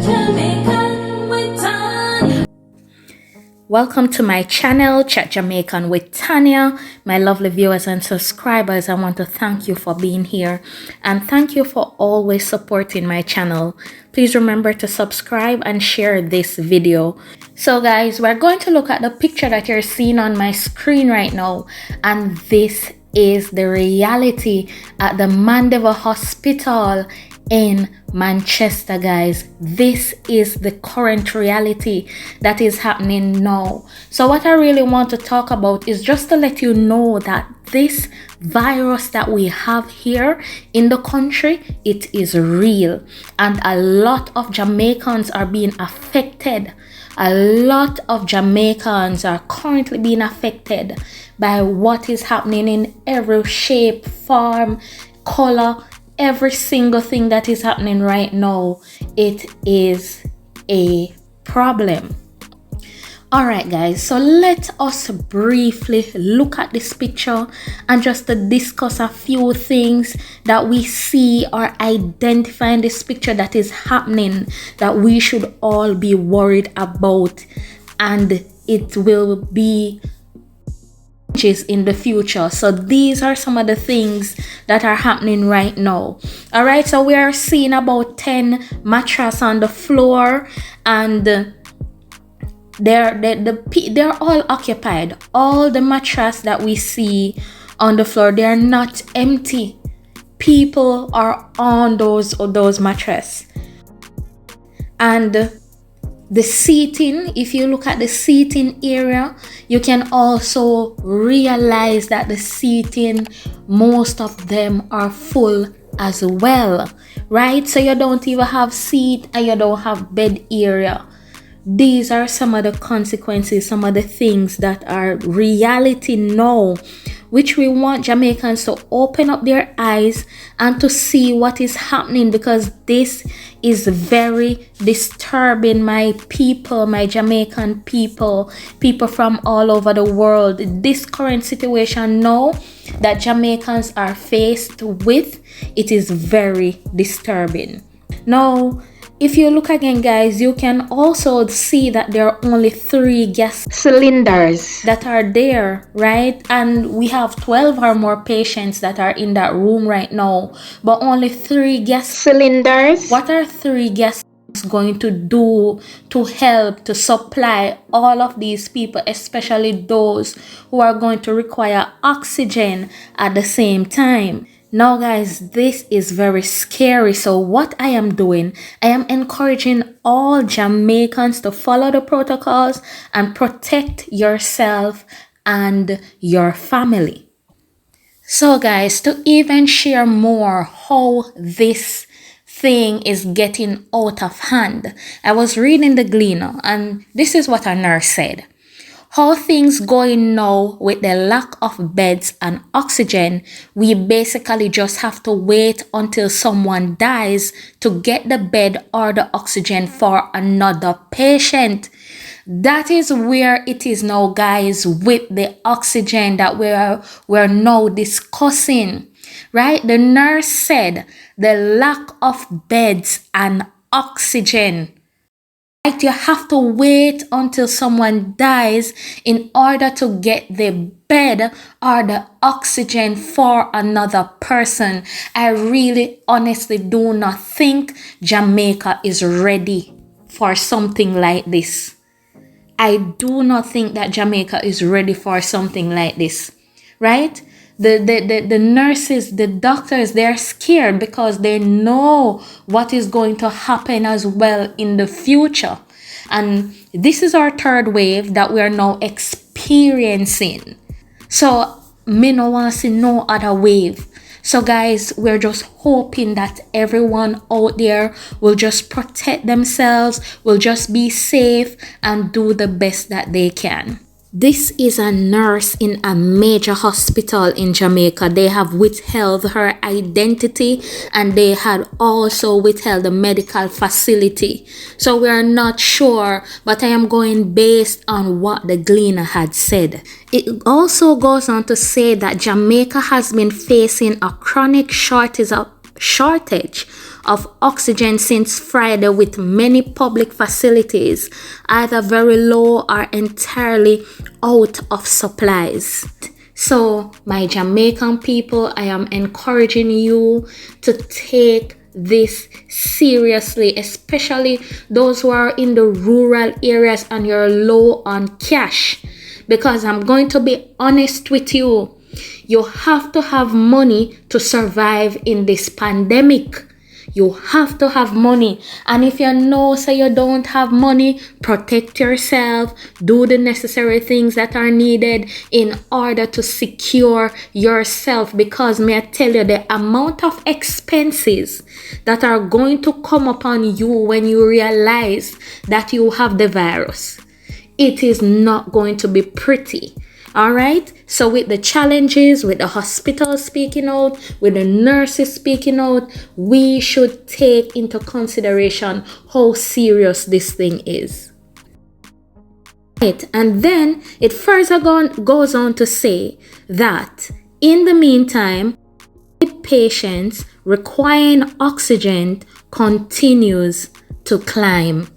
Jamaican with Tanya. Welcome to my channel, Chat Jamaican with Tanya. My lovely viewers and subscribers, I want to thank you for being here and thank you for always supporting my channel. Please remember to subscribe and share this video. So guys, we're going to look at the picture that you're seeing on my screen right now, and this is the reality at the Mandeville Hospital in Manchester, guys. This is the current reality that is happening now. So what I really want to talk about is just to let you know that this virus that we have here in the country, it is real, and a lot of Jamaicans are being affected. A lot of Jamaicans are currently being affected by what is happening in every shape, form, color, every single thing that is happening right now. It is a problem. All right, guys, so let us briefly look at this picture and just to discuss a few things that we see or identify in this picture that is happening that we should all be worried about, and it will be in the future. So these are some of the things that are happening right now. All right, so we are seeing about 10 mattresses on the floor, and they're all occupied. All the mattresses that we see on the floor, they're not empty. People are on those mattresses. And the seating, if you look at the seating area, you can also realize that the seating, most of them are full as well, right? So you don't even have seat and you don't have bed area. These are some of the consequences, some of the things that are reality now, which we want Jamaicans to open up their eyes and to see what is happening, because this is very disturbing, my people, my Jamaican people, people from all over the world. This current situation now that Jamaicans are faced with, it is very disturbing. Now, if you look again, guys, you can also see that there are only 3 gas cylinders that are there, right? And we have 12 or more patients that are in that room right now, but only 3 gas cylinders. What are 3 gas going to do to help to supply all of these people, especially those who are going to require oxygen at the same time? Now, guys, this is very scary. So what I am doing, I am encouraging all Jamaicans to follow the protocols and protect yourself and your family. So guys, to even share more how this thing is getting out of hand, I was reading the Gleaner, and this is what a nurse said. How things going now with the lack of beds and oxygen, we basically just have to wait until someone dies to get the bed or the oxygen for another patient. That is where it is now, guys, with the oxygen that we're now discussing, right? The nurse said the lack of beds and oxygen. Right? You have to wait until someone dies in order to get the bed or the oxygen for another person. I really honestly do not think Jamaica is ready for something like this. I do not think that Jamaica is ready for something like this, right? The nurses, the doctors, they're scared because they know what is going to happen as well in the future. And this is our 3rd wave that we are now experiencing. So, me no want to see no other wave. So guys, we're just hoping that everyone out there will just protect themselves, will just be safe and do the best that they can. This is a nurse in a major hospital in Jamaica. They have withheld her identity and they had also withheld the medical facility. So we are not sure, but I am going based on what the Gleaner had said. It also goes on to say that Jamaica has been facing a chronic shortage of oxygen since Friday, with many public facilities either very low or entirely out of supplies. So, my Jamaican people, I am encouraging you to take this seriously, especially those who are in the rural areas and you're low on cash. Because I'm going to be honest with you, you have to have money to survive in this pandemic. You have to have money. And if you know, say you don't have money, protect yourself. Do the necessary things that are needed in order to secure yourself. Because may I tell you, the amount of expenses that are going to come upon you when you realize that you have the virus, it is not going to be pretty. All right. So with the challenges, with the hospital speaking out, with the nurses speaking out, we should take into consideration how serious this thing is. Right. And then it further goes on to say that in the meantime, patients requiring oxygen continues to climb.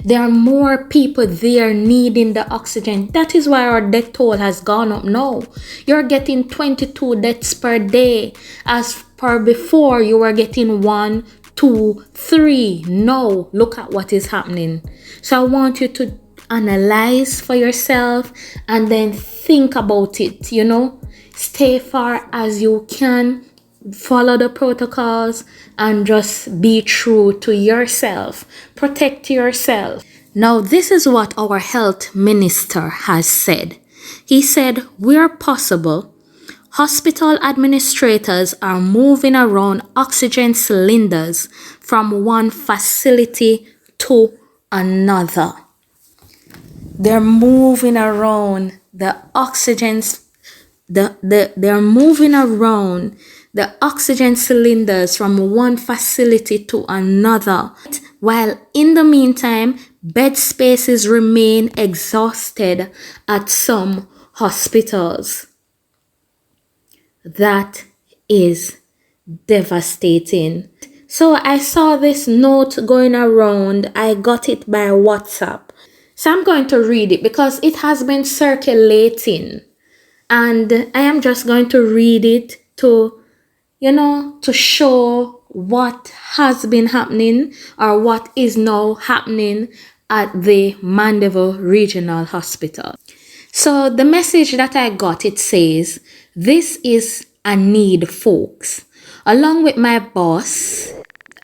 There are more people there needing the oxygen. That is why our death toll has gone up now. You're getting 22 deaths per day. As per before, you were getting 1, 2, 3. Now, look at what is happening. So I want you to analyze for yourself and then think about it, Stay far as you can. Follow the protocols and just be true to yourself. Protect yourself. Now, this is what our health minister has said. He said, where possible, hospital administrators are moving around oxygen cylinders from one facility to another. They're moving around the oxygens. They're moving around the oxygen cylinders from one facility to another, while in the meantime, bed spaces remain exhausted at some hospitals. That is devastating. So I saw this note going around. I got it by WhatsApp. So I'm going to read it because it has been circulating. And I am just going to read it to show what has been happening or what is now happening at the Mandeville Regional Hospital. So the message that I got, it says, this is a need, folks. Along with my boss,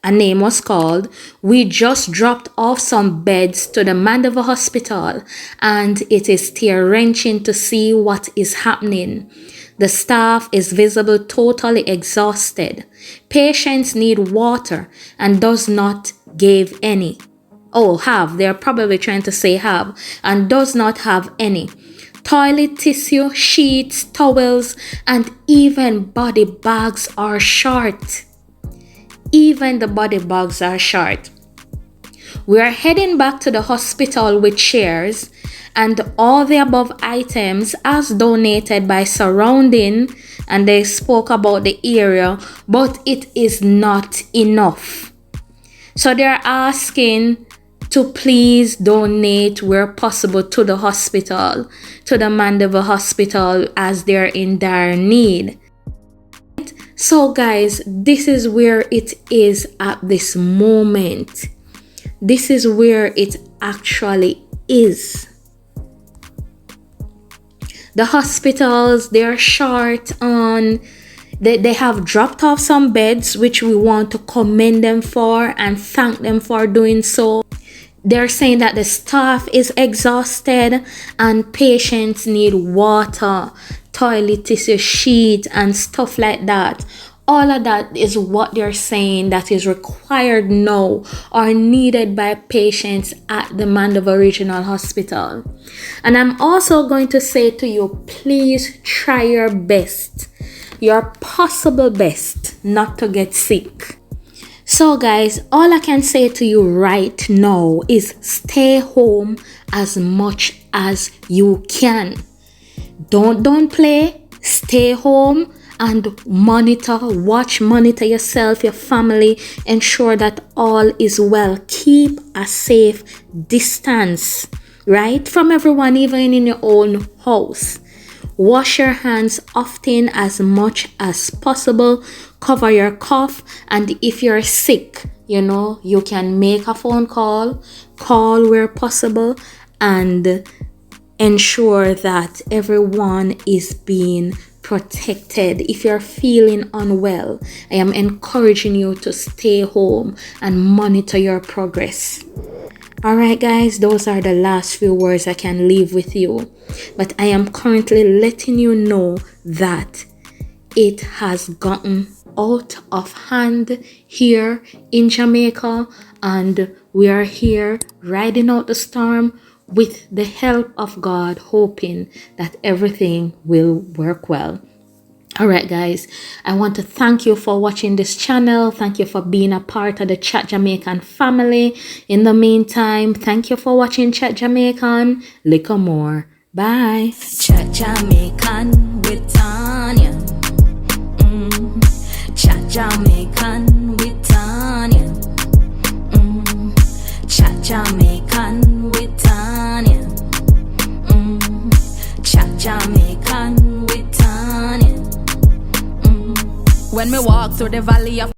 a name was called, we just dropped off some beds to the Mandeville Hospital and it is tear-wrenching to see what is happening. The staff is visible totally exhausted. Patients need water and does not give any. They're probably trying to say have, and does not have any. Toilet tissue, sheets, towels, and even body bags are short. Even the body bags are short. We are heading back to the hospital with chairs and all the above items as donated by surrounding, and they spoke about the area, but it is not enough. So they're asking to please donate where possible to the hospital, to the Mandeville Hospital, as they're in dire need. So guys, this is where it is at this moment. This is where it actually is. The hospitals, they're short on, they have dropped off some beds, which we want to commend them for and thank them for doing so. They're saying that the staff is exhausted and patients need water, toilet tissue, sheet, and stuff like that. All of that is what they're saying that is required now or needed by patients at the Mandeville Regional Hospital. And I'm also going to say to you, please try your best, your possible best, not to get sick. So guys, all I can say to you right now is stay home as much as you can. Don't play. Stay home and monitor yourself, your family, ensure that all is well. Keep a safe distance, right, from everyone, even in your own house. Wash your hands often as much as possible. Cover your cough, and if you're sick, you can make a phone call where possible, and ensure that everyone is being protected. If you're feeling unwell, I am encouraging you to stay home and monitor your progress. All right, guys, those are the last few words I can leave with you. But I am currently letting you know that it has gotten out of hand here in Jamaica, and we are here riding out the storm with the help of God, hoping that everything will work well. All right, guys, I want to thank you for watching this channel. Thank you for being a part of the Chat Jamaican family. In the meantime, thank you for watching Chat Jamaican. Little more. Bye. Chat Jamaican with Tanya. Chat Jamaican with Tanya. Chat Jamaican with Tanya. Chat Jamaican with Tanya. When me walk through the valley of